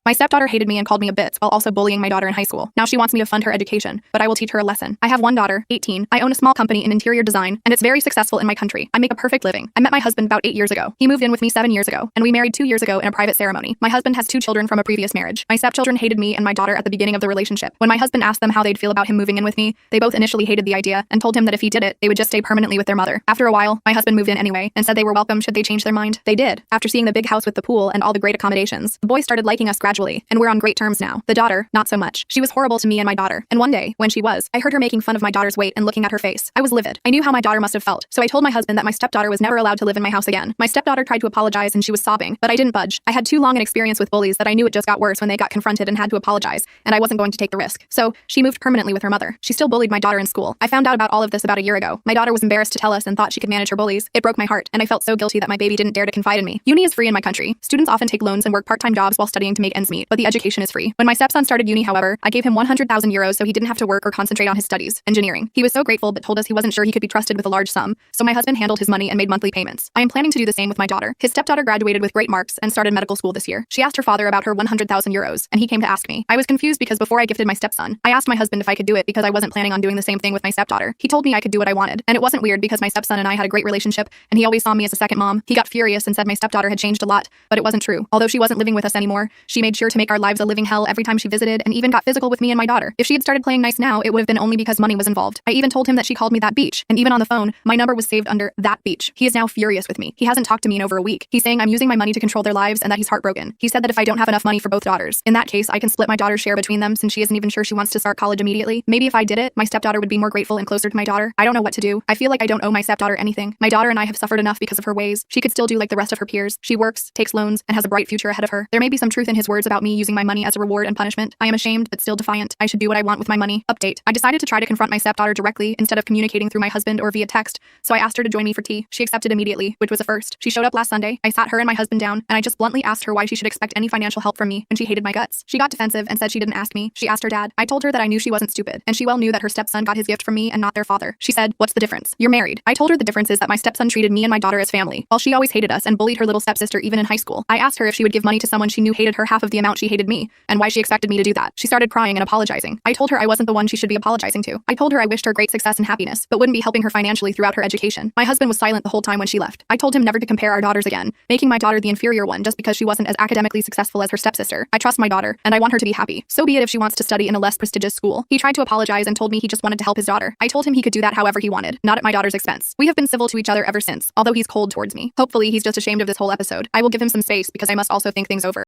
My stepdaughter hated me and called me a bitch while also bullying my daughter in high school. Now she wants me to fund her education, but I will teach her a lesson. I have one daughter, 18. I own a small company in interior design, and it's very successful in my country. I make a perfect living. I met my husband about 8 years ago. He moved in with me 7 years ago, and we married 2 years ago in a private ceremony. My husband has 2 children from a previous marriage. My stepchildren hated me and my daughter at the beginning of the relationship. When my husband asked them how they'd feel about him moving in with me, they both initially hated the idea and told him that if he did it, they would just stay permanently with their mother. After a while, my husband moved in anyway and said they were welcome should they change their mind. They did. After seeing the big house with the pool and all the great accommodations, the boys started liking us gradually, and we're on great terms now. The daughter, not so much. She was horrible to me and my daughter, and one day, when she was, I heard her making fun of my daughter's weight and looking at her face. I was livid. I knew how my daughter must have felt, so I told my husband that my stepdaughter was never allowed to live in my house again. My stepdaughter tried to apologize and she was sobbing, but I didn't budge. I had too long an experience with bullies that I knew it just got worse when they got confronted and had to apologize, and I wasn't going to take the risk. So, she moved permanently with her mother. She still bullied my daughter in school. I found out about all of this about a year ago. My daughter was embarrassed to tell us and thought she could manage her bullies. It broke my heart, and I felt so guilty that my baby didn't dare to confide in me. Uni is free in my country. Students often take loans and work part-time jobs while studying to make ends meet, but the education is free. When my stepson started uni, however, I gave him 100,000 euros so he didn't have to work or concentrate on his studies, engineering. He was so grateful but told us he wasn't sure he could be trusted with a large sum, so my husband handled his money and made monthly payments. I am planning to do the same with my daughter. His stepdaughter graduated with great marks and started medical school this year. She asked her father about her 100,000 euros, and he came to ask me. I was confused because before I gifted my stepson, I asked my husband if I could do it because I wasn't planning on doing the same thing with my stepdaughter. He told me I could do what I wanted, and it wasn't weird because my stepson and I had a great relationship, and he always saw me as a second mom. He got furious and said my stepdaughter had changed a lot, but it wasn't true. Although she wasn't living with us anymore, she made sure to make our lives a living hell every time she visited and even got physical with me and my daughter. If she had started playing nice now, it would have been only because money was involved. I even told him that she called me that beach, and even on the phone, my number was saved under that beach. He is now furious with me. He hasn't talked to me in over a week. He's saying I'm using my money to control their lives and that he's heartbroken. He said that if I don't have enough money for both daughters, in that case, I can split my daughter's share between them since she isn't even sure she wants to start college immediately. Maybe if I did it, my stepdaughter would be more grateful and closer to my daughter. I don't know what to do. I feel like I don't owe my stepdaughter anything. My daughter and I have suffered enough because of her ways. She could still do like the rest of her peers. She works, takes loans, and has a bright future ahead of her. There may be some truth in his words about me using my money as a reward and punishment. I am ashamed, but still defiant. I should do what I want with my money. Update. I decided to try to confront my stepdaughter directly instead of communicating through my husband or via text, so I asked her to join me for tea. She accepted immediately, which was a first. She showed up last Sunday. I sat her and my husband down, and I just bluntly asked her why she should expect any financial help from me, and she hated my guts. She got defensive and said she didn't ask me. She asked her dad. I told her that I knew she wasn't stupid, and she well knew that her stepson got his gift from me and not their father. She said, "What's the difference? You're married." I told her the difference is that my stepson treated me and my daughter as family, while she always hated us and bullied her little stepsister even in high school. I asked her if she would give money to someone she knew hated her half of the amount she hated me, and why she expected me to do that. She started crying and apologizing. I told her I wasn't the one she should be apologizing to. I told her I wished her great success and happiness, but wouldn't be helping her financially throughout her education. My husband was silent the whole time when she left. I told him never to compare our daughters again, making my daughter the inferior one just because she wasn't as academically successful as her stepsister. I trust my daughter, and I want her to be happy. So be it if she wants to study in a less prestigious school. He tried to apologize and told me he just wanted to help his daughter. I told him he could do that however he wanted, not at my daughter's expense. We have been civil to each other ever since, although he's cold towards me. Hopefully he's just ashamed of this whole episode. I will give him some space because I must also think things over.